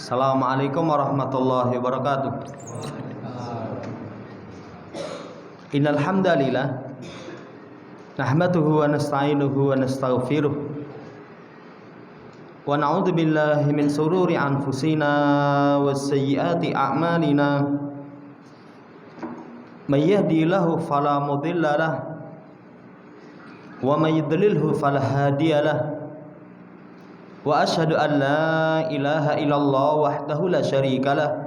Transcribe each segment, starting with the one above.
Assalamualaikum warahmatullahi wabarakatuh. Innal hamdalillah nahmaduhu wa nasta'inuhu wa nastaghfiruh wa na'udzu billahi min sururi anfusina was sayyiati a'malina. May yahdihillahu fala mudilla lahu wa may yudlilhu fala hadiya lahu. Wa asyhadu an la ilaha illallah wahdahu la syarika lah.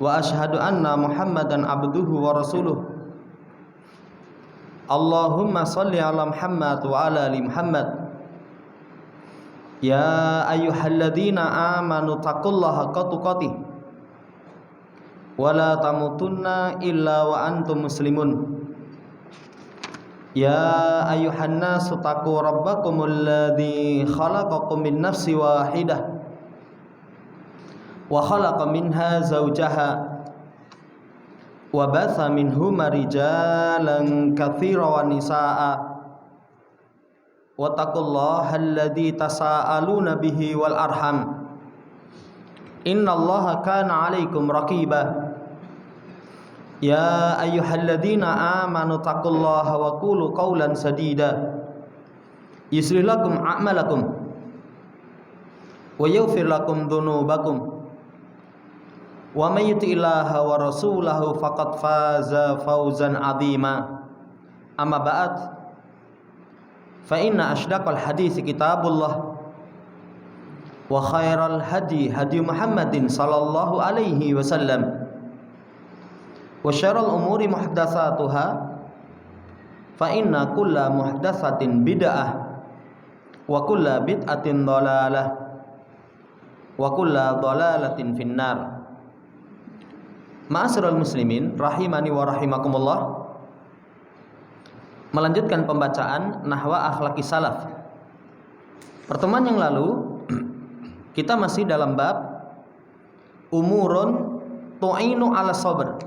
Wa asyhadu anna Muhammadan abduhu wa rasuluh. Allahumma shalli ala Muhammad wa ala ali Muhammad. Ya ayyuhalladzina amanu taqullaha haqqa tuqatih wa la tamutunna illa wa antum muslimun. Ya ayyuhan nasu taqu rabbakumul ladzi khalaqakum min nafsin wahidah wa khalaqa minha zawjaha wa batha minhuma rijalan katsiran wa nisaa'a wa taqullaha alladzi tasaaluna bihi wal arham innallaha kana 'alaikum raqiba. Ya ayyuhalladzina amanu taqullaha wa qulu qawlan sadida yuslih lakum a'malakum wa yaghfir lakum dhunubakum wa may yuti'illaha wa rasulahu faqad faza fawzan 'azima. Amma ba'd, fa inna ashdaqal hadits kitabullah wa khairal hadi hadi Muhammadin sallallahu alaihi wasallam wa syarrul umuri muhdatsatuha fa inna kulla muhdatsatin bid'ah wa kulla bid'atin dhalalah wa kulla dhalalatin finnar. Ma'asyiral muslimin rahimani wa rahimakumullah. Melanjutkan pembacaan nahwa akhlaqi salaf. Pertemuan yang lalu kita masih dalam bab umurun tu'inu ala sabr,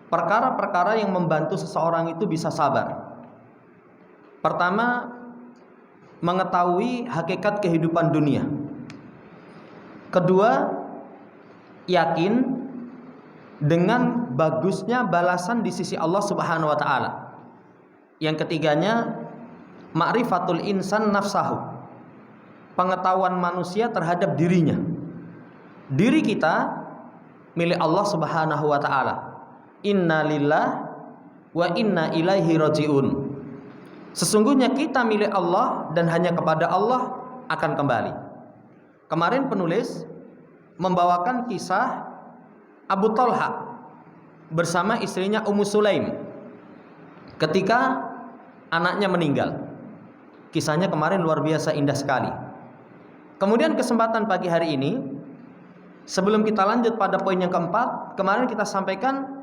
perkara-perkara yang membantu seseorang itu bisa sabar. Pertama, mengetahui hakikat kehidupan dunia. Kedua, yakin dengan bagusnya balasan di sisi Allah Subhanahu wa taala. Yang ketiganya, ma'rifatul insan nafsahu, pengetahuan manusia terhadap dirinya. Diri kita milik Allah Subhanahu wa taala. Inna lillah wa inna ilaihi raji'un. Sesungguhnya kita milik Allah dan hanya kepada Allah akan kembali. Kemarin penulis membawakan kisah Abu Talha bersama istrinya Ummu Sulaim ketika anaknya meninggal. Kisahnya kemarin luar biasa indah sekali. Kemudian kesempatan pagi hari ini, sebelum kita lanjut pada poin yang keempat, kemarin kita sampaikan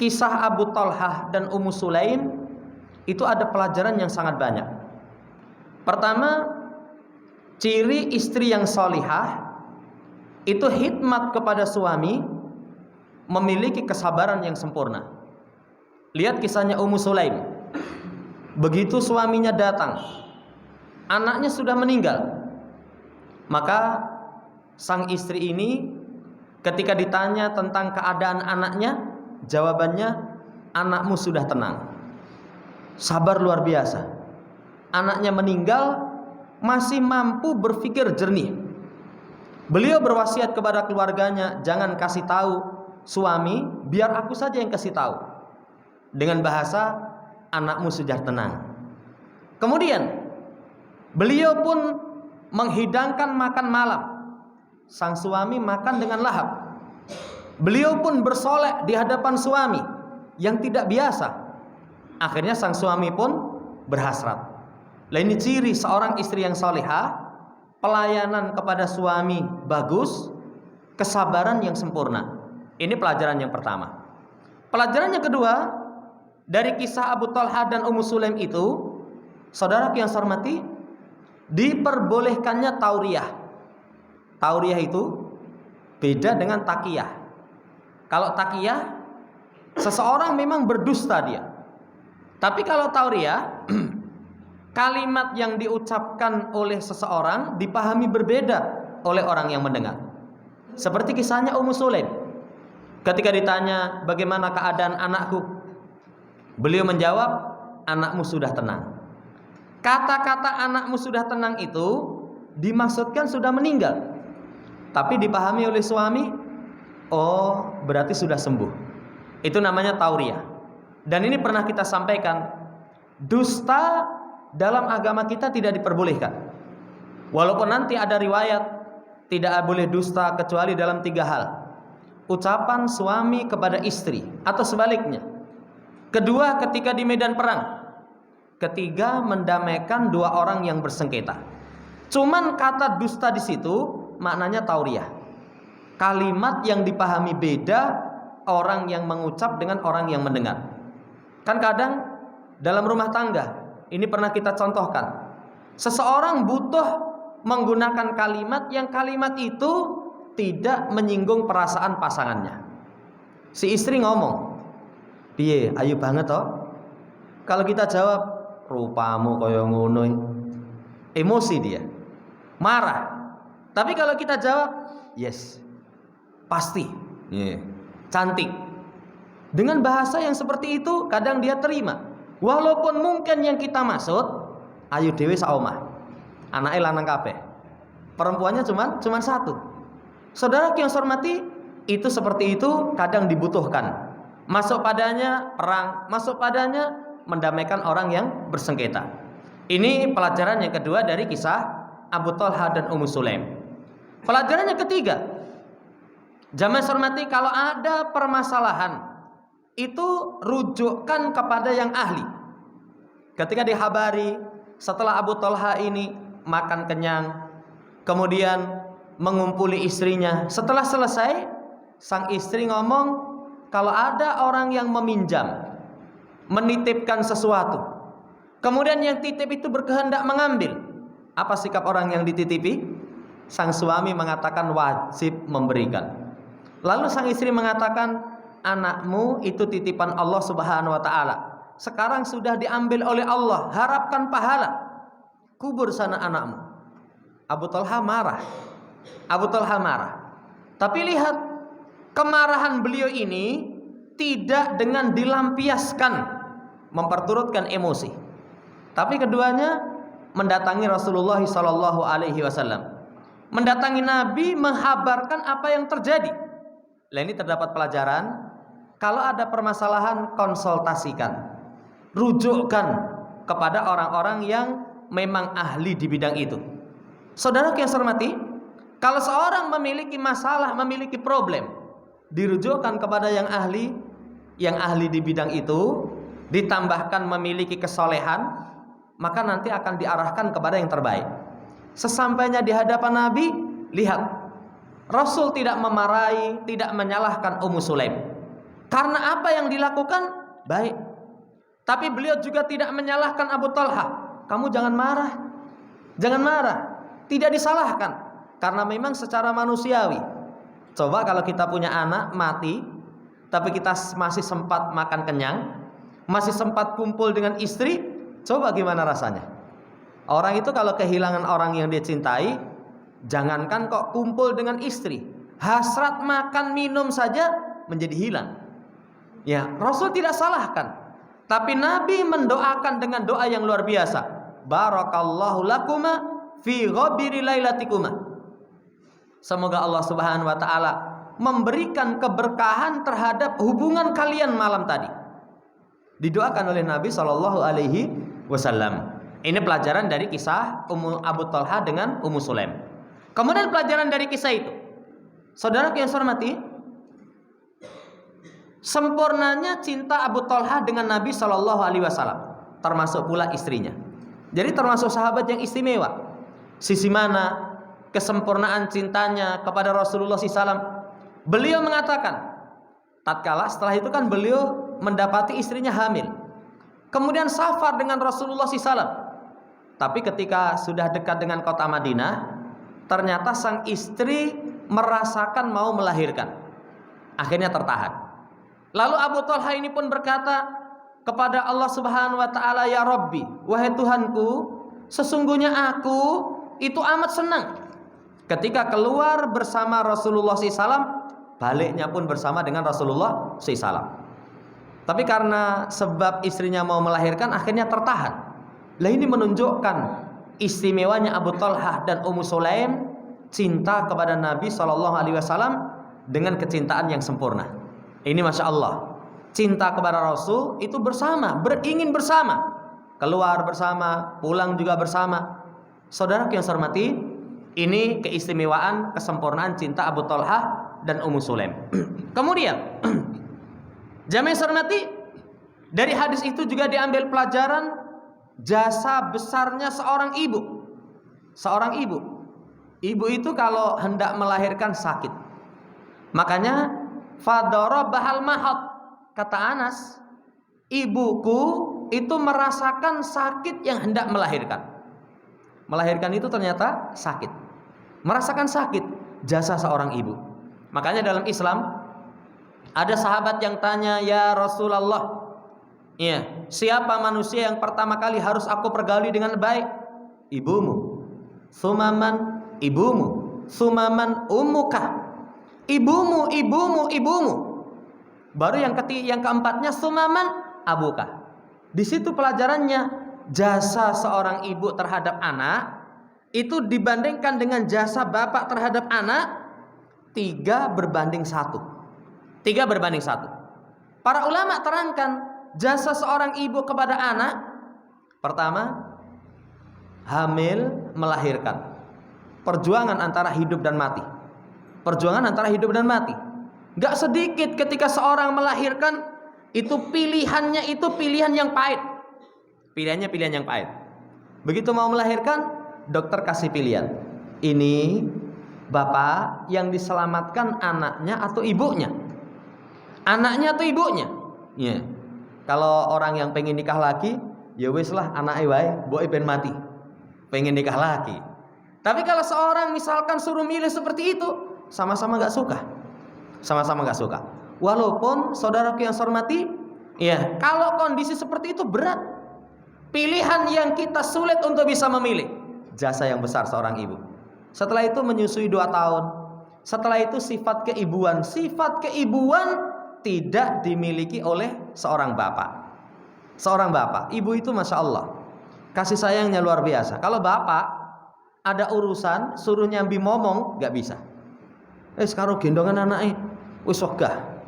kisah Abu Talhah dan Ummu Sulaim itu ada pelajaran yang sangat banyak. Pertama, ciri istri yang solihah itu khidmat kepada suami, memiliki kesabaran yang sempurna. Lihat kisahnya Ummu Sulaim. Begitu suaminya datang, anaknya sudah meninggal, maka sang istri ini ketika ditanya tentang keadaan anaknya, jawabannya, anakmu sudah tenang. Sabar luar biasa. Anaknya meninggal masih mampu berpikir jernih. Beliau berwasiat kepada keluarganya, jangan kasih tahu suami, biar aku saja yang kasih tahu. Dengan bahasa, anakmu sudah tenang. Kemudian beliau pun menghidangkan makan malam. Sang suami makan dengan lahap. Beliau pun bersolek di hadapan suami yang tidak biasa. Akhirnya sang suami pun berhasrat. Lah ini ciri seorang istri yang salihah, pelayanan kepada suami bagus, kesabaran yang sempurna. Ini pelajaran yang pertama. Pelajaran yang kedua, dari kisah Abu Talha dan Ummu Sulaim itu, saudara yang saya hormati, diperbolehkannya tauriyah. Tauriyah itu beda dengan takiyah. Kalau takiyah, seseorang memang berdusta dia. Tapi kalau tauriyah, kalimat yang diucapkan oleh seseorang dipahami berbeda oleh orang yang mendengar. Seperti kisahnya Ummu Sulaim. Ketika ditanya bagaimana keadaan anakku, beliau menjawab, anakmu sudah tenang. Kata-kata anakmu sudah tenang itu dimaksudkan sudah meninggal, tapi dipahami oleh suami, oh berarti sudah sembuh. Itu namanya tauriyah. Dan ini pernah kita sampaikan, dusta dalam agama kita tidak diperbolehkan. Walaupun nanti ada riwayat tidak boleh dusta kecuali dalam 3 hal. Ucapan suami kepada istri atau sebaliknya. Kedua, ketika di medan perang. Ketiga, mendamaikan 2 orang yang bersengketa. Cuman kata dusta di situ maknanya tauriyah. Kalimat yang dipahami beda orang yang mengucap dengan orang yang mendengar. Kan kadang dalam rumah tangga, ini pernah kita contohkan. Seseorang butuh menggunakan kalimat yang kalimat itu tidak menyinggung perasaan pasangannya. Si istri ngomong, "Piye, ayu banget toh?" Kalau kita jawab, "Rupamu kaya ngono." Emosi dia, marah. Tapi kalau kita jawab, "Yes, pasti, yeah, cantik." Dengan bahasa yang seperti itu kadang dia terima. Walaupun mungkin yang kita maksud, ayu dewe saomah, anaknya lanang kabeh, perempuannya cuman 1. Saudara yang saya hormati, itu seperti itu kadang dibutuhkan. Masuk padanya perang, masuk padanya mendamaikan orang yang bersengketa. Ini pelajaran yang kedua dari kisah Abu Thalha dan Ummu Sulaim. Pelajaran yang ketiga, jamaah saya hormati, kalau ada permasalahan itu rujukkan kepada yang ahli. Ketika dihabari setelah Abu Thalha ini makan kenyang, kemudian mengumpuli istrinya, setelah selesai sang istri ngomong, kalau ada orang yang meminjam, menitipkan sesuatu, kemudian yang titip itu berkehendak mengambil, apa sikap orang yang dititipi? Sang suami mengatakan wajib memberikan. Lalu sang istri mengatakan, anakmu itu titipan Allah Subhanahu wa taala. Sekarang sudah diambil oleh Allah, harapkan pahala. Kubur sana anakmu. Abu Thalha marah. Tapi lihat, kemarahan beliau ini tidak dengan dilampiaskan, memperturutkan emosi. Tapi keduanya mendatangi Rasulullah SAW, mendatangi Nabi, menghabarkan apa yang terjadi. Nah, ini terdapat pelajaran. Kalau ada permasalahan, konsultasikan, rujukkan kepada orang-orang yang memang ahli di bidang itu. Saudara yang saya hormati, kalau seorang memiliki masalah, memiliki problem, dirujukkan kepada yang ahli di bidang itu, ditambahkan memiliki kesolehan, maka nanti akan diarahkan kepada yang terbaik. Sesampainya di hadapan Nabi, lihat, Rasul tidak memarahi, tidak menyalahkan Ummu Sulaim. Karena apa yang dilakukan baik. Tapi beliau juga tidak menyalahkan Abu Thalha. Kamu jangan marah. Tidak disalahkan. Karena memang secara manusiawi. Coba kalau kita punya anak mati, tapi kita masih sempat makan kenyang, masih sempat kumpul dengan istri, coba gimana rasanya? Orang itu kalau kehilangan orang yang dia cintai, jangankan kok kumpul dengan istri, hasrat makan minum saja menjadi hilang. Ya, Rasul tidak salahkan, tapi Nabi mendoakan dengan doa yang luar biasa. Barakallahu lakuma fi ghabiri lailatikuma. Semoga Allah Subhanahu wa taala memberikan keberkahan terhadap hubungan kalian malam tadi. Didoakan oleh Nabi Shallallahu alaihi wasallam. Ini pelajaran dari kisah Abu Thalha dengan Ummu Sulaim. Kemudian pelajaran dari kisah itu, saudara yang saya hormati, sempurnanya cinta Abu Thalha dengan Nabi Shallallahu alaihi wasallam, termasuk pula istrinya. Jadi termasuk sahabat yang istimewa. Sisi mana kesempurnaan cintanya kepada Rasulullah SAW? Beliau mengatakan, tatkala setelah itu kan beliau mendapati istrinya hamil, kemudian safar dengan Rasulullah SAW. Tapi ketika sudah dekat dengan kota Madinah, ternyata sang istri merasakan mau melahirkan. Akhirnya tertahan. Lalu Abu Thalha ini pun berkata kepada Allah Subhanahu wa taala, "Ya Rabbi, wahai Tuhanku, sesungguhnya aku itu amat senang Ketika keluar bersama Rasulullah SAW, baliknya pun bersama dengan Rasulullah SAW. Tapi karena sebab istrinya mau melahirkan, akhirnya tertahan. Lah ini menunjukkan istimewanya Abu Talhah dan Ummu Sulaim cinta kepada Nabi SAW dengan kecintaan yang sempurna. Ini Masya Allah, cinta kepada Rasul itu bersama, ingin bersama, keluar bersama, pulang juga bersama. Saudara yang saya hormati, ini keistimewaan, kesempurnaan cinta Abu Talhah dan Ummu Sulaim. Kemudian jamaah yang saya hormati, dari hadis itu juga diambil pelajaran jasa besarnya seorang ibu. Seorang ibu, ibu itu kalau hendak melahirkan sakit, makanya fadarabahal mahad, kata Anas, ibuku itu merasakan sakit yang hendak melahirkan. Melahirkan itu ternyata sakit, merasakan sakit, jasa seorang ibu. Makanya dalam Islam ada sahabat yang tanya, ya Rasulullah, ya, siapa manusia yang pertama kali harus aku pergauli dengan baik? Ibumu, sumaman ibumu, sumaman ummuka. Ibumu, ibumu, ibumu. Baru yang keempatnya sumaman abuka. Di situ pelajarannya, jasa seorang ibu terhadap anak itu dibandingkan dengan jasa bapak terhadap anak 3 berbanding 1. 3 berbanding 1. Para ulama terangkan jasa seorang ibu kepada anak, pertama, hamil, melahirkan. Perjuangan antara hidup dan mati. Perjuangan antara hidup dan mati. Gak sedikit ketika seorang melahirkan, itu pilihannya itu pilihan yang pahit. Pilihannya pilihan yang pahit. Begitu mau melahirkan, dokter kasih pilihan. Ini bapak yang diselamatkan anaknya atau ibunya. Anaknya atau ibunya. Ya. Kalau orang yang pengen nikah lagi, ya wis lah anake wae, mboke ben mati. Pengen nikah lagi. Tapi kalau seorang misalkan suruh milih seperti itu, sama-sama gak suka. Sama-sama gak suka. Walaupun saudaraku yang saya hormati, ya, kalau kondisi seperti itu berat. Pilihan yang kita sulit untuk bisa memilih. Jasa yang besar seorang ibu. Setelah itu menyusui 2 tahun. Setelah itu sifat keibuan. Sifat keibuan tidak dimiliki oleh seorang bapak. Seorang bapak, ibu itu Masya Allah, kasih sayangnya luar biasa. Kalau bapak ada urusan, suruh nyambi momong, gak bisa. Sekarang gendongan anaknya, wis wegah.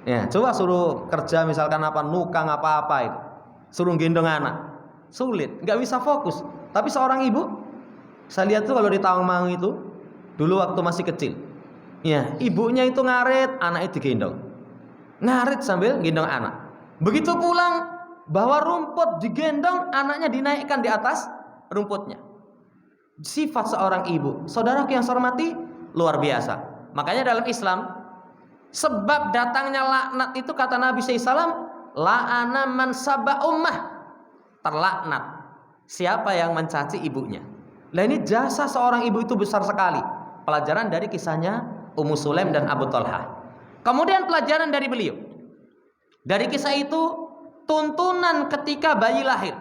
Ya, coba suruh kerja misalkan apa, nukang apa-apa itu, suruh gendong anak, sulit, gak bisa fokus. Tapi seorang ibu, saya lihat tuh kalau di Tawangmangu itu, dulu waktu masih kecil, ya, ibunya itu ngarit, anaknya digendong, ngarit sambil gendong anak. Begitu pulang, bawa rumput digendong, anaknya dinaikkan di atas rumputnya. Sifat seorang ibu, saudaraku yang saya hormati, luar biasa. Makanya dalam Islam, sebab datangnya laknat itu kata Nabi SAW, la'ana man sabba ummah, terlaknat siapa yang mencaci ibunya. Nah ini jasa seorang ibu itu besar sekali. Pelajaran dari kisahnya Ummu Sulaim dan Abu Talhah. Kemudian pelajaran dari beliau, dari kisah itu, tuntunan ketika bayi lahir.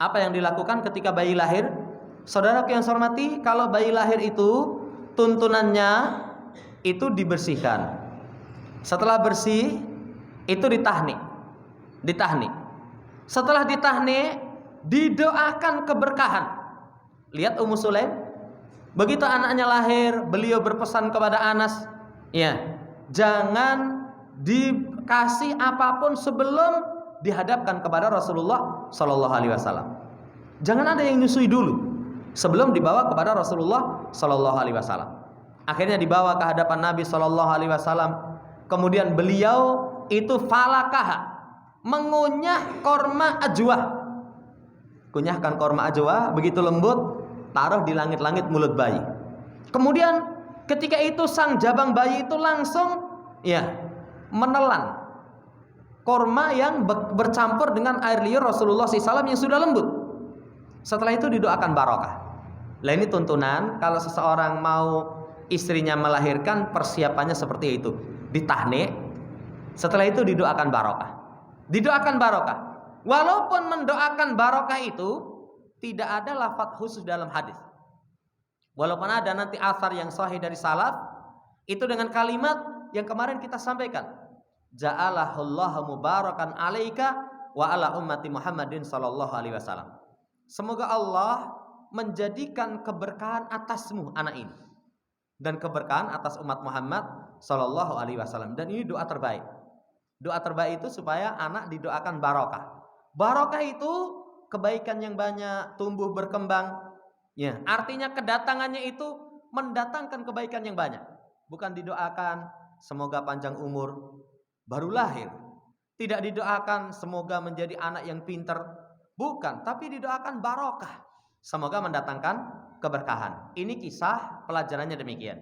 Apa yang dilakukan ketika bayi lahir? Saudaraku yang saya hormati, kalau bayi lahir itu tuntunannya itu dibersihkan. Setelah bersih itu ditahnik. Ditahnik. Setelah ditahnik, didoakan keberkahan. Lihat Ummu Sulaim, begitu anaknya lahir, beliau berpesan kepada Anas, ya, jangan dikasih apapun sebelum dihadapkan kepada Rasulullah Sallallahu Alaihi Wasallam. Jangan ada yang nyusui dulu sebelum dibawa kepada Rasulullah Sallallahu Alaihi Wasallam. Akhirnya dibawa ke hadapan Nabi Sallallahu Alaihi Wasallam. Kemudian beliau itu falakaha, mengunyah korma ajwa. Kunyahkan korma ajwa, begitu lembut, taruh di langit-langit mulut bayi. Kemudian ketika itu sang jabang bayi itu langsung, ya, menelan korma yang bercampur dengan air liur Rasulullah SAW yang sudah lembut. Setelah itu didoakan barokah. Lah ini tuntunan kalau seseorang mau istrinya melahirkan, persiapannya seperti itu. Ditahnik, setelah itu didoakan barokah. Didoakan barokah. Walaupun mendoakan barokah itu tidak ada lafaz khusus dalam hadis. Walaupun ada nanti athar yang sahih dari salaf, itu dengan kalimat yang kemarin kita sampaikan. Ja'alahullahu mubarakan alaika wa ala ummati Muhammadin sallallahu alaihi wasallam. Semoga Allah menjadikan keberkahan atasmu anak ini dan keberkahan atas umat Muhammad sallallahu alaihi wasallam. Dan ini doa terbaik. Doa terbaik itu supaya anak didoakan barokah. Barokah itu kebaikan yang banyak, tumbuh berkembang. Ya, artinya kedatangannya itu mendatangkan kebaikan yang banyak. Bukan didoakan semoga panjang umur baru lahir. Tidak didoakan semoga menjadi anak yang pintar. Bukan, tapi didoakan barokah. Semoga mendatangkan keberkahan. Ini kisah pelajarannya demikian.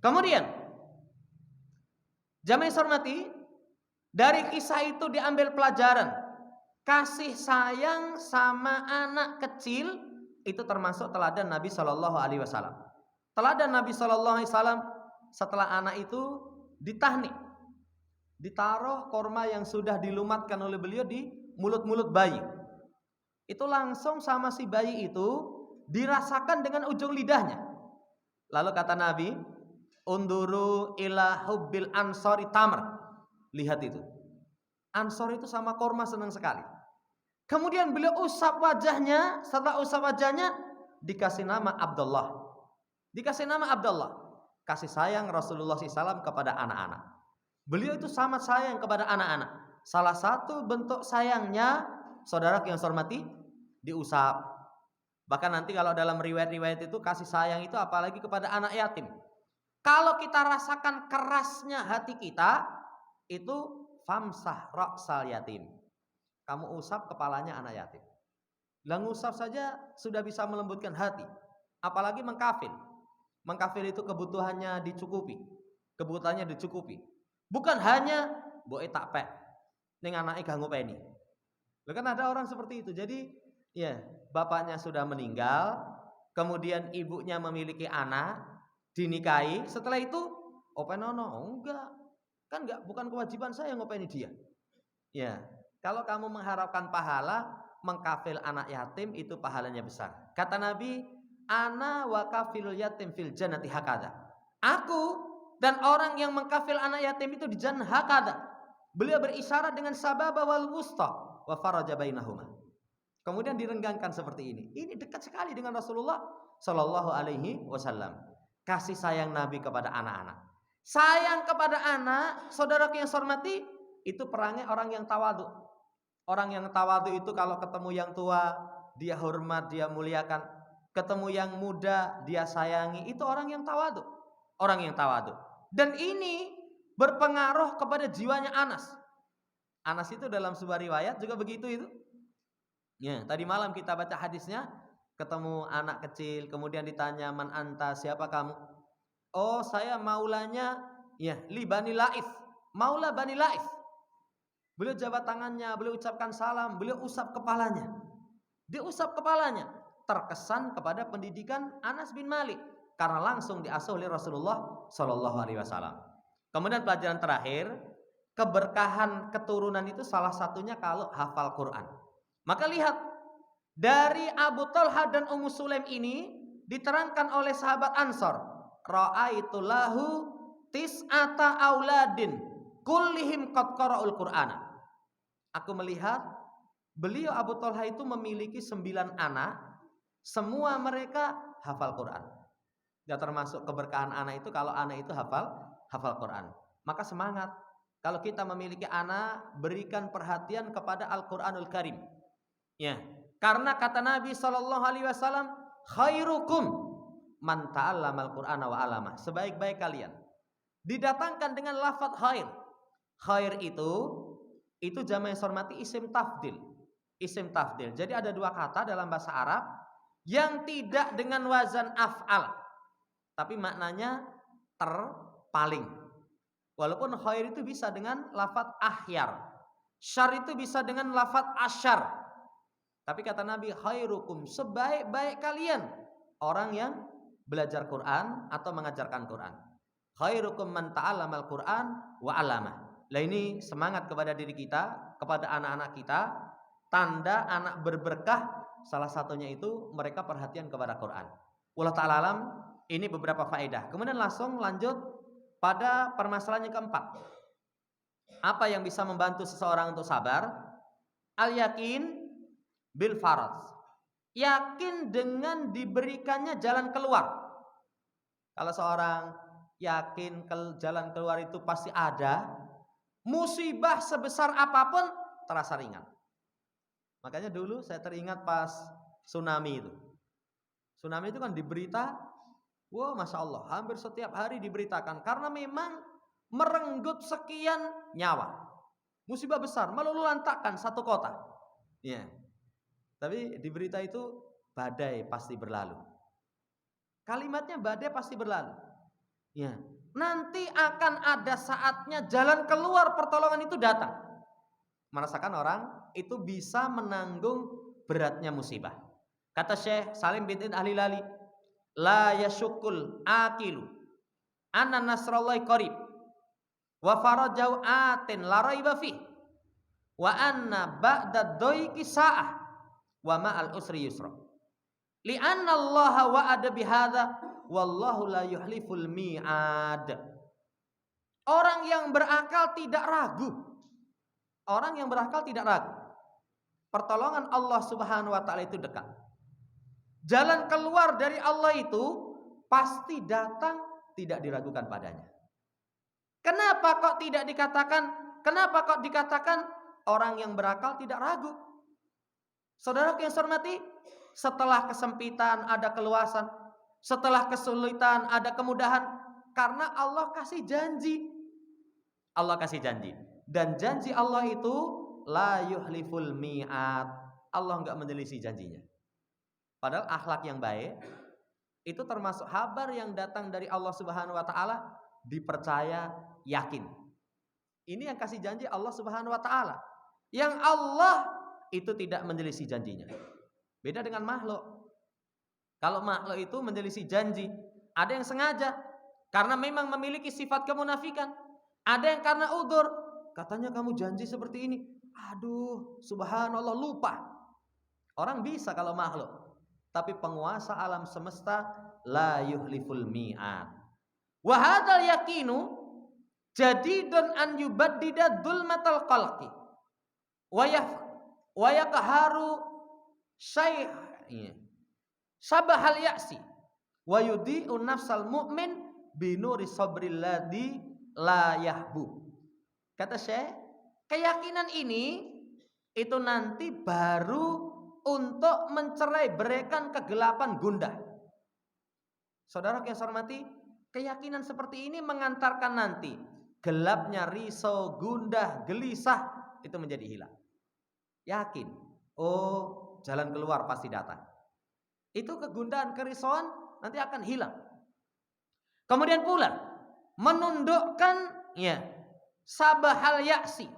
Kemudian jamaah hormati, dari kisah itu diambil pelajaran. Kasih sayang sama anak kecil itu termasuk teladan Nabi Shallallahu Alaihi Wasallam. Teladan Nabi Shallallahu Alaihi Wasallam setelah anak itu ditahnik, ditaruh korma yang sudah dilumatkan oleh beliau di mulut-mulut bayi. Itu langsung sama si bayi itu dirasakan dengan ujung lidahnya. Lalu kata Nabi, unduru ila hubbil ansori tamr. Lihat itu, ansor itu sama korma senang sekali. Kemudian beliau usap wajahnya. Setelah usap wajahnya, dikasih nama Abdullah. Dikasih nama Abdullah. Kasih sayang Rasulullah SAW kepada anak-anak. Beliau itu sangat sayang kepada anak-anak. Salah satu bentuk sayangnya, saudara yang saya hormati, diusap. Bahkan nanti kalau dalam riwayat-riwayat itu kasih sayang itu apalagi kepada anak yatim. Kalau kita rasakan kerasnya hati kita, itu famsah ra'sal yatim. Kamu usap kepalanya anak yatim. Lah ngusap saja sudah bisa melembutkan hati. Apalagi mengkafil. Mengkafil itu kebutuhannya dicukupi. Kebutuhannya dicukupi. Bukan hanya boe tak pek ning anake gak ngopeni. Lah kan ada orang seperti itu. Jadi ya, bapaknya sudah meninggal, kemudian ibunya memiliki anak, dinikahi, setelah itu openono, enggak. Kan enggak, bukan kewajiban saya ngopeni dia. Ya, kalau kamu mengharapkan pahala, mengkafil anak yatim itu pahalanya besar. Kata Nabi, ana wa kafilul yatim fil jannati hakada. Aku dan orang yang mengkafil anak yatim itu di jannah hakada. Beliau berisyarat dengan sababa wal wusta wa faraja bainahuma. Kemudian direnggangkan seperti ini. Ini dekat sekali dengan Rasulullah sallallahu alaihi wasallam. Kasih sayang Nabi kepada anak-anak. Sayang kepada anak, saudara yang saya hormati, itu perangai orang yang tawadhu. Orang yang tawadhu itu kalau ketemu yang tua, dia hormat, dia muliakan. Ketemu yang muda, dia sayangi. Itu orang yang tawadhu. Orang yang tawadhu. Dan ini berpengaruh kepada jiwanya Anas. Anas itu dalam sebuah riwayat juga begitu itu. Ya, tadi malam kita baca hadisnya, ketemu anak kecil, kemudian ditanya, man anta, siapa kamu? Oh, saya maulanya, ya, li Bani Laif. Maula Bani Laif. Beliau jabat tangannya, beliau ucapkan salam, beliau usap kepalanya. Dia usap kepalanya. Terkesan kepada pendidikan Anas bin Malik karena langsung diasuh oleh Rasulullah Shallallahu Alaihi Wasallam. Kemudian pelajaran terakhir, keberkahan keturunan itu salah satunya kalau hafal Quran. Maka lihat, dari Abu Talha dan Ummu Sulaim ini diterangkan oleh sahabat Ansor, ra'aitu lahu tis'ata auladin kullihim qad qara'ul Qur'ana. Aku melihat beliau Abu Talha itu memiliki 9 anak, semua mereka hafal Quran. Ya, termasuk keberkahan anak itu kalau anak itu hafal Quran. Maka semangat. Kalau kita memiliki anak, berikan perhatian kepada Al-Qur'anul Karim. Ya, karena kata Nabi sallallahu alaihi wasallam, khairukum man ta'allamal Qur'ana wa 'allamah. Sebaik-baik kalian didatangkan dengan lafaz khair. Khair itu jamaah yang hormati isim tafdil. Isim tafdil. Jadi ada 2 kata dalam bahasa Arab yang tidak dengan wazan af'al, tapi maknanya terpaling. Walaupun khair itu bisa dengan lafaz ahyar, syar itu bisa dengan lafaz asyar. Tapi kata Nabi, khairukum, sebaik-baik kalian orang yang belajar Quran atau mengajarkan Quran. Khairukum man ta'allamal Quran wa 'allamah. Lah ini semangat kepada diri kita, kepada anak-anak kita. Tanda anak berberkah salah satunya itu mereka perhatian kepada Quran. Wallahu ta'ala alam. Ini beberapa faedah. Kemudian langsung lanjut pada permasalahan yang keempat. Apa yang bisa membantu seseorang untuk sabar? Al-yakin bil faraj. Yakin dengan diberikannya jalan keluar. Kalau seorang yakin jalan keluar itu pasti ada, musibah sebesar apapun terasa ringan. Makanya dulu saya teringat pas tsunami itu. Tsunami itu kan diberita, wah Masya Allah, hampir setiap hari diberitakan. Karena memang merenggut sekian nyawa. Musibah besar, meluluhlantakkan satu kota. Ya. Tapi di berita itu badai pasti berlalu. Kalimatnya badai pasti berlalu. Ya. Nanti akan ada saatnya jalan keluar pertolongan itu datang. Merasakan orang itu bisa menanggung beratnya musibah. Kata Syekh Salim bin Ahli Lali, la yashukul akilu anna nasrallahi qarib wa farajau atin la raiba fi wa anna ba'da dhaiki sa'ah wa ma'al usri yusra li anna Allah wa'ada bihadza wallahu la yuhliful mi'ad. Orang yang berakal tidak ragu. Orang yang berakal tidak ragu. Pertolongan Allah Subhanahu wa taala itu dekat. Jalan keluar dari Allah itu pasti datang, tidak diragukan padanya. Kenapa kok tidak dikatakan? Kenapa kok dikatakan orang yang berakal tidak ragu? Saudara yang saya hormati, setelah kesempitan ada keluasan, setelah kesulitan ada kemudahan, karena Allah kasih janji. Allah kasih janji. Dan janji Allah itu la yuhliful mi'ad. Allah enggak menyelisih janjinya. Padahal akhlak yang baik itu termasuk kabar yang datang dari Allah Subhanahu wa taala, dipercaya, yakin. Ini yang kasih janji Allah Subhanahu wa taala. Yang Allah itu tidak menyelisih janjinya. Beda dengan makhluk. Kalau makhluk itu menyelisih janji, ada yang sengaja karena memang memiliki sifat kemunafikan, ada yang karena udzur. Katanya kamu janji seperti ini. Aduh, subhanallah lupa. Orang bisa kalau makhluk. Tapi penguasa alam semesta la yuhliful mi'ad. Wa hadzal yaqinu jadidun an yubaddida dzulmatal qalqi. Wa yaqharu syai' sabahal ya'si. Wa yudi'u nafsal mu'min binuri sabril ladzi la yahbu. Kata Syekh, keyakinan ini itu nanti baru untuk mencerai beraikan kegelapan gundah. Saudara yang saya hormati, keyakinan seperti ini mengantarkan nanti gelapnya risau, gundah, gelisah itu menjadi hilang. Yakin, oh jalan keluar pasti datang. Itu kegundahan, kerisauan nanti akan hilang. Kemudian pula menundukkan sabahal yaksi.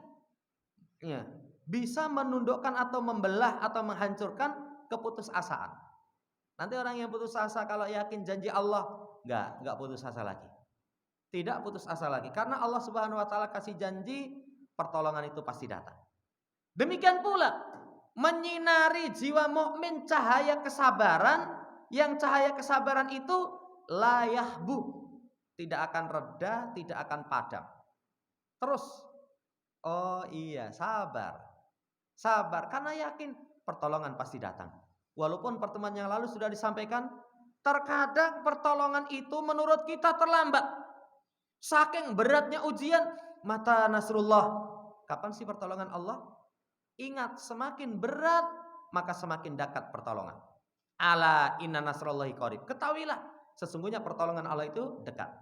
Ya, bisa menundukkan atau membelah atau menghancurkan keputusasaan. Nanti orang yang putus asa kalau yakin janji Allah, enggak putus asa lagi. Tidak putus asa lagi karena Allah Subhanahu wa taala kasih janji, pertolongan itu pasti datang. Demikian pula menyinari jiwa mukmin cahaya kesabaran, yang cahaya kesabaran itu la yahbu, tidak akan reda, tidak akan padam. Terus, oh iya, sabar karena yakin pertolongan pasti datang. Walaupun pertemuan yang lalu sudah disampaikan, terkadang pertolongan itu menurut kita terlambat. Saking beratnya ujian, mata nasrullah. Kapan sih pertolongan Allah? Ingat, semakin berat maka semakin dekat pertolongan. Ala inna nasrullahi qarib. Ketahuilah, sesungguhnya pertolongan Allah itu dekat.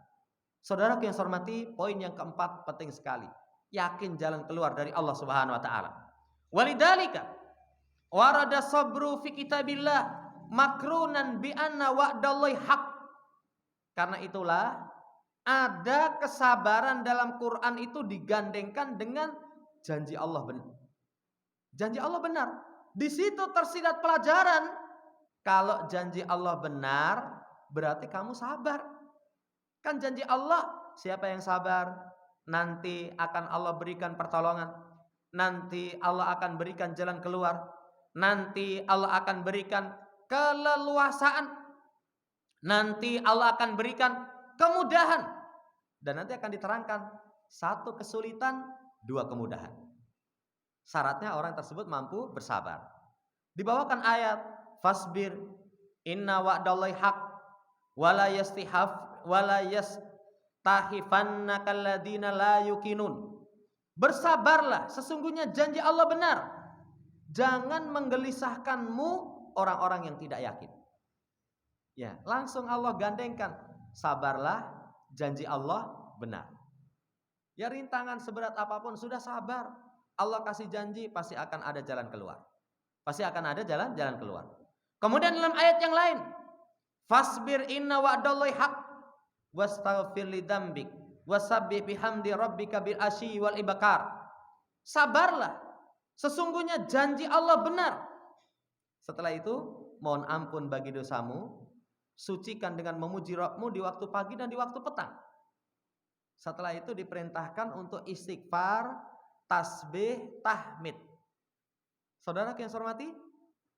Saudara yang saya hormati, poin yang keempat penting sekali. Yakin jalan keluar dari Allah Subhanahu wa taala. Walidzalika warada sabru fi kitabillah makrunan bi anna wa'dallahi haq. Karena itulah ada kesabaran dalam Quran itu digandengkan dengan janji Allah benar. Janji Allah benar. Di situ tersirat pelajaran. Kalau janji Allah benar, berarti kamu sabar. Kan janji Allah, siapa yang sabar, nanti akan Allah berikan pertolongan. Nanti Allah akan berikan jalan keluar. Nanti Allah akan berikan keleluasaan. Nanti Allah akan berikan kemudahan dan nanti akan diterangkan satu kesulitan, dua kemudahan. Syaratnya orang tersebut mampu bersabar. Dibawakan ayat fasbir inna wa'dallahi haq wala yastahifannaka alladziina la yuqinun. Bersabarlah, sesungguhnya janji Allah benar. Jangan menggelisahkanmu orang-orang yang tidak yakin. Ya, langsung Allah gandengkan, sabarlah, janji Allah benar. Ya, rintangan seberat apapun sudah sabar. Allah kasih janji pasti akan ada jalan keluar. Pasti akan ada jalan keluar. Kemudian dalam ayat yang lain, fasbir inna wa'dallahi haq wastaghfir lidzambik wasabbih bihamdi rabbika bil asyi wal ibkar. Sabarlah, sesungguhnya janji Allah benar. Setelah itu, mohon ampun bagi dosamu, sucikan dengan memuji Rabbmu di waktu pagi dan di waktu petang. Setelah itu diperintahkan untuk istighfar, tasbih, tahmid. Saudara yang saya hormati,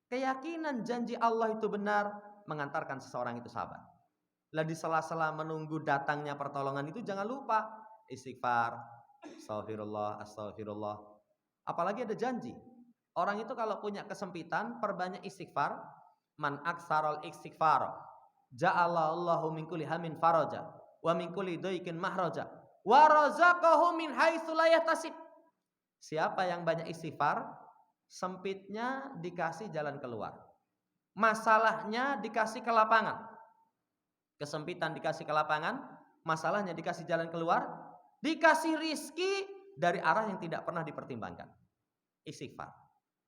keyakinan janji Allah itu benar mengantarkan seseorang itu sabar. Lah di sela-sela menunggu datangnya pertolongan itu jangan lupa istighfar, astagfirullah, astagfirullah. Apalagi ada janji. Orang itu kalau punya kesempitan perbanyak istighfar. Man aktsarul istighfar ja'ala Allahu min kulli hammin faraja wa min kulli dhaiqin mahraja wa razaqahu min haitsu la yahtasib. Siapa yang banyak istighfar, sempitnya dikasih jalan keluar. Masalahnya dikasih kelapangan. Kesempitan dikasih kelapangan, masalahnya dikasih jalan keluar, dikasih rizki dari arah yang tidak pernah dipertimbangkan. Istighfar.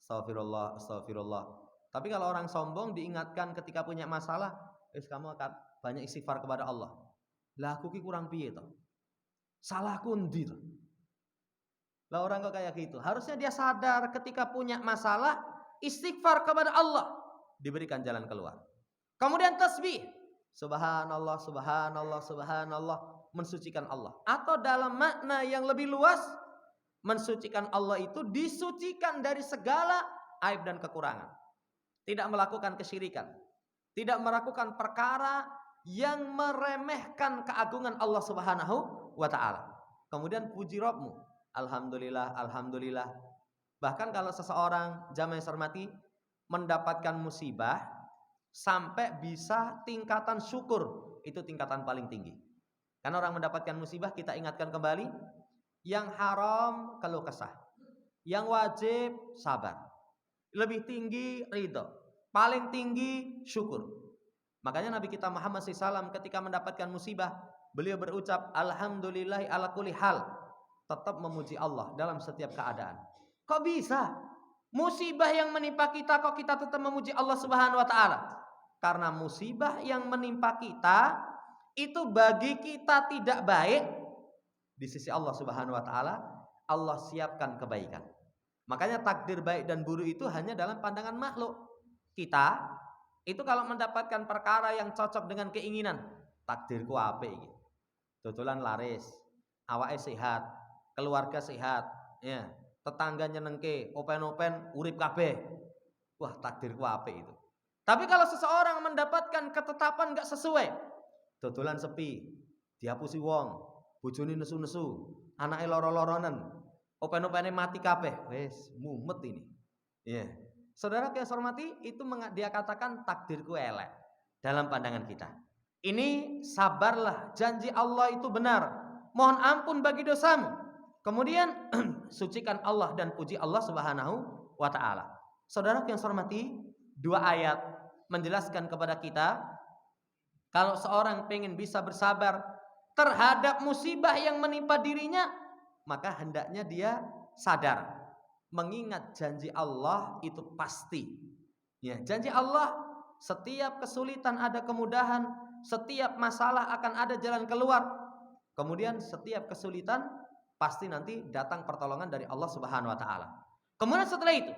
Astagfirullah, astagfirullah. Tapi kalau orang sombong diingatkan ketika punya masalah, kamu akan banyak istighfar kepada Allah. Lah aku ki kurang piye to? Salahku endi to? Lah orang kok kayak gitu. Harusnya dia sadar ketika punya masalah, istighfar kepada Allah, diberikan jalan keluar. Kemudian tasbih. Subhanallah, subhanallah, subhanallah, mensucikan Allah. Atau dalam makna yang lebih luas, mensucikan Allah itu disucikan dari segala aib dan kekurangan. Tidak melakukan kesyirikan. Tidak melakukan perkara yang meremehkan keagungan Allah Subhanahu wa ta'ala. Kemudian puji Rabbmu. Alhamdulillah, alhamdulillah. Bahkan kalau seseorang jamaah yang saya hormati mendapatkan musibah sampai bisa tingkatan syukur, itu tingkatan paling tinggi. Karena orang mendapatkan musibah, kita ingatkan kembali, yang haram keluh kesah, yang wajib sabar, lebih tinggi ridho, paling tinggi syukur. Makanya Nabi kita Muhammad SAW ketika mendapatkan musibah, beliau berucap alhamdulillahi ala kulli hal, tetap memuji Allah dalam setiap keadaan. Kok bisa? Musibah yang menimpa kita kok kita tetap memuji Allah Subhanahu wa ta'ala? Karena musibah yang menimpa kita itu bagi kita tidak baik, di sisi Allah Subhanahu wa ta'ala Allah siapkan kebaikan. Makanya takdir baik dan buruk itu hanya dalam pandangan makhluk. Kita itu kalau mendapatkan perkara yang cocok dengan keinginan, takdirku apik iki. Dodolan laris, awake sehat, keluarga sehat, ya, tetangga nyenengke, open-open urip kabeh. Wah, takdirku apik itu. Tapi kalau seseorang mendapatkan ketetapan enggak sesuai, dodolan sepi, dihapusi wong, bojone nesu-nesu, anake loro-loronen, open-opene mati kabeh, wis mumet ini. Ya. Saudara yang saya hormati, itu dia katakan takdirku elek dalam pandangan kita. Ini sabarlah, janji Allah itu benar. Mohon ampun bagi dosamu. Kemudian sucikan Allah dan puji Allah Subhanahu wa ta'ala. Saudara yang saya hormati, dua ayat menjelaskan kepada kita kalau seorang pengen bisa bersabar terhadap musibah yang menimpa dirinya, maka hendaknya dia sadar mengingat janji Allah itu pasti. Ya, janji Allah setiap kesulitan ada kemudahan, setiap masalah akan ada jalan keluar. Kemudian setiap kesulitan pasti nanti datang pertolongan dari Allah Subhanahu wa ta'ala. Kemudian setelah itu,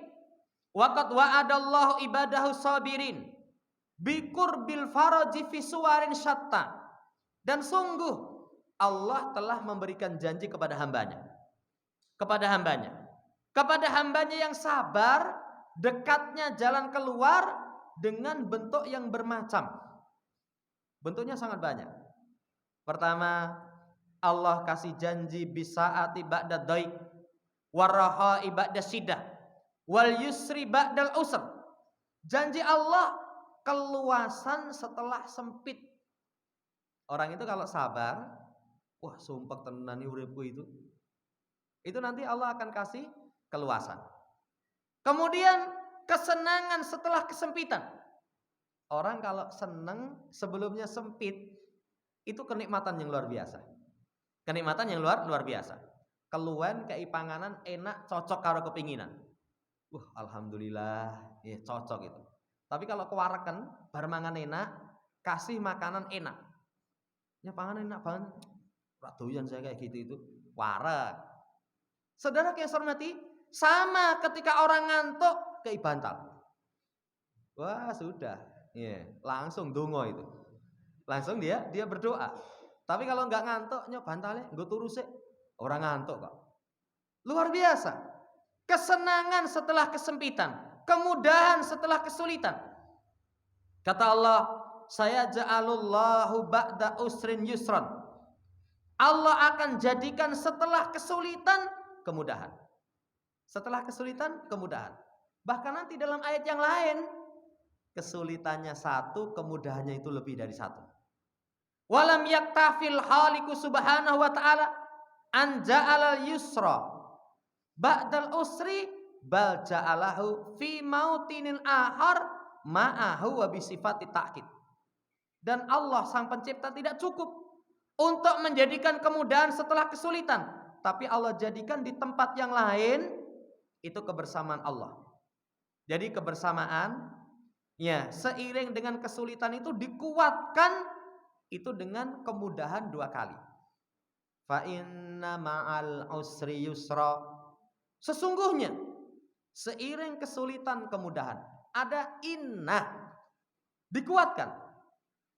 waqad wa'adallahu ibadahu sabirin biqurbil faraji fi suwarin syatta. Dan sungguh Allah telah memberikan janji kepada hambanya. Kepada hambanya yang sabar, dekatnya jalan keluar dengan bentuk yang bermacam. Bentuknya sangat banyak. Pertama, Allah kasih janji bisaati ba'da dhaik, warahai ba'da sidah, wal yusri ba'dal usr. Janji Allah keluasan setelah sempit. Orang itu kalau sabar, wah sumpah tenan nih uripku itu. Itu nanti Allah akan kasih keluasan. Kemudian kesenangan setelah kesempitan. Orang kalau senang sebelumnya sempit, itu kenikmatan yang luar biasa. Kenikmatan yang luar biasa. Keluhan keipanganan enak cocok karo kepinginan. Alhamdulillah, ya cocok itu. Tapi kalau kewareken, bar mangan enak, kasih makanan enak. Ya panganan enak banget. Rak doyan saya kayak gitu itu. Warek. Saudara yang saya hormati, sama ketika orang ngantuk kei bantal. Wah, sudah. Ya, langsung dongo itu. Langsung dia berdoa. Tapi kalau enggak ngantuk nyok bantalnya nggo turu sik. Orang ngantuk kok. Luar biasa. Kesenangan setelah kesempitan, kemudahan setelah kesulitan. Kata Allah, saya ja'alullahu ba'da usrin yusran. Allah akan jadikan setelah kesulitan kemudahan. Setelah kesulitan kemudahan. Bahkan nanti dalam ayat yang lain, kesulitannya satu, kemudahannya itu lebih dari satu. Walam yaktafil khaliqu subhanahu wa ta'ala an ja'alal yusra ba'dal usri bal ja'alahu fi mautinil ahar ma'ahu wa bisifati ta'kid. Dan Allah sang pencipta tidak cukup untuk menjadikan kemudahan setelah kesulitan, tapi Allah jadikan di tempat yang lain itu kebersamaan Allah. Jadi kebersamaan ya seiring dengan kesulitan itu dikuatkan itu dengan kemudahan dua kali. Fa inna ma'al usri yusra. Sesungguhnya seiring kesulitan kemudahan ada inna, dikuatkan.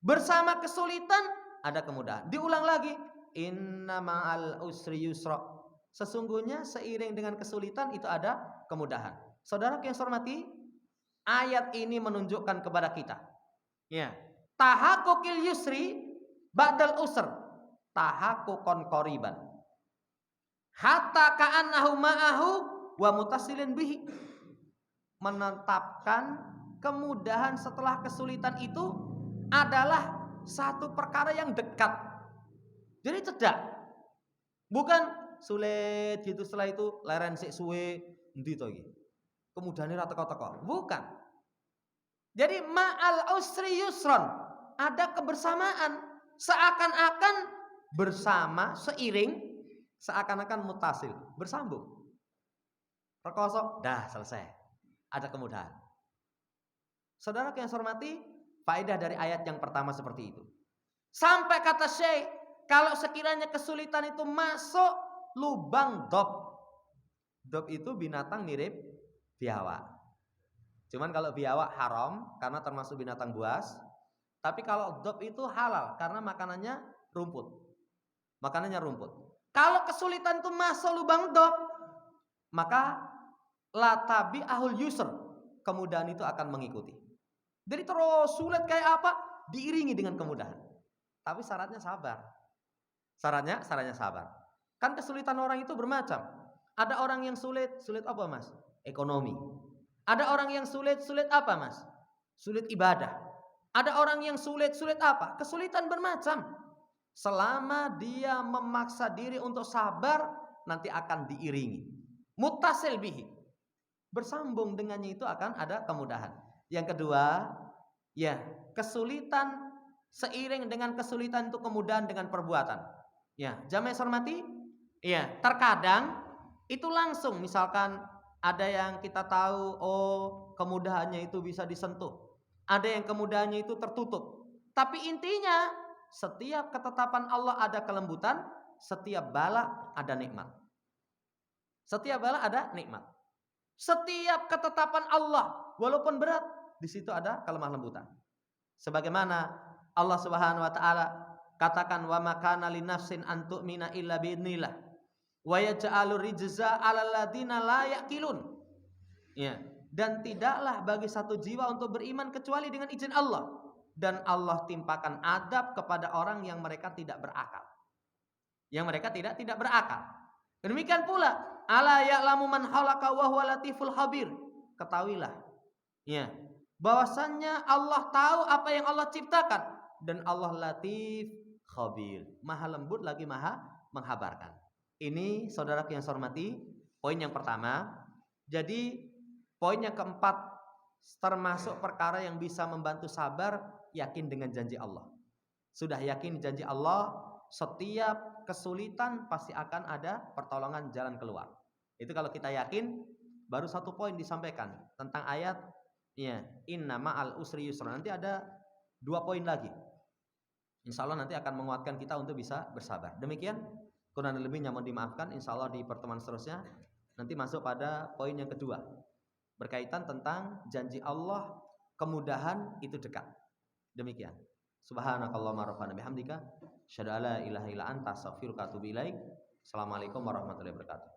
Bersama kesulitan ada kemudahan. Diulang lagi, inna ma'al usri yusra. Sesungguhnya seiring dengan kesulitan itu ada kemudahan. Saudara yang saya hormati, ayat ini menunjukkan kepada kita, ya, tahaqqul yusri ba'dal usr, tahaqqun qoriban. Hatta ka'annahu ma'ahu wa mutasilin bihi. Menetapkan kemudahan setelah kesulitan itu adalah satu perkara yang dekat. Jadi cedak. Bukan sulit gitu setelah itu leren sik suwe endi to iki. Kemudahane ra teko-teko. Bukan. Jadi ma'al usri yusron, ada kebersamaan, seakan-akan bersama, seiring, seakan-akan mutasil, bersambung. Rekoso, dah selesai. Ada kemudahan. Saudara yang saya hormati, faedah dari ayat yang pertama seperti itu. Sampai kata Syekh, kalau sekiranya kesulitan itu masuk lubang dob. Dob itu binatang mirip biawak. Cuman kalau biawak haram karena termasuk binatang buas. Tapi kalau dob itu halal karena makanannya rumput. Makanannya rumput. Kalau kesulitan itu masuk lubang dob, maka latabi ahul yusr, kemudahan itu akan mengikuti. Jadi terus sulit kayak apa, diiringi dengan kemudahan. Tapi syaratnya sabar. Syaratnya sabar. Kan kesulitan orang itu bermacam. Ada orang yang sulit apa mas? Ekonomi. Ada orang yang sulit apa mas? Sulit ibadah. Ada orang yang sulit apa? Kesulitan bermacam. Selama dia memaksa diri untuk sabar, nanti akan diiringi. Muttasil bihi. Bersambung dengannya itu akan ada kemudahan. Yang kedua, ya, kesulitan seiring dengan kesulitan itu kemudahan dengan perbuatan. Ya, jamaah hormati, ya, terkadang itu langsung misalkan ada yang kita tahu, oh, kemudahannya itu bisa disentuh. Ada yang kemudahannya itu tertutup. Tapi intinya setiap ketetapan Allah ada kelembutan, setiap bala ada nikmat. Setiap bala ada nikmat. Setiap ketetapan Allah walaupun berat, di situ ada kelemah lembutan. Sebagaimana Allah Subhanahu wa taala katakan, wa makana linafsin an tu'mina illa biidznillah wa yaj'alur rijza 'alal ladzina la yaqilun. Ya, dan tidaklah bagi satu jiwa untuk beriman kecuali dengan izin Allah. dan Allah timpakan adab kepada orang yang mereka tidak berakal. Yang mereka tidak berakal. Demikian pula, ala ya'lamu man khalaqa wa huwa latiful khabir. Ketahuilah, ya, bahwasannya Allah tahu apa yang Allah ciptakan dan Allah latif khabir, maha lembut lagi maha menghabarkan. Ini saudara yang saya hormati, poin yang pertama. Jadi poin yang keempat, termasuk perkara yang bisa membantu sabar, yakin dengan janji Allah. Sudah yakin janji Allah, setiap kesulitan pasti akan ada pertolongan jalan keluar. Itu kalau kita yakin. Baru satu poin disampaikan tentang ayat ya, inna ma'al usri yusra. Nanti ada 2 poin lagi. Insya Allah nanti akan menguatkan kita untuk bisa bersabar. Demikian, kurang lebihnya mohon dimaafkan. Insya Allah di pertemuan seterusnya nanti masuk pada poin yang kedua, berkaitan tentang janji Allah, kemudahan itu dekat. Demikian. Subhanakallahumma rabbana bihamdika, asyhadu alla ilaha illa anta, astaghfiruka wa atubu ilaik. Assalamualaikum warahmatullahi wabarakatuh.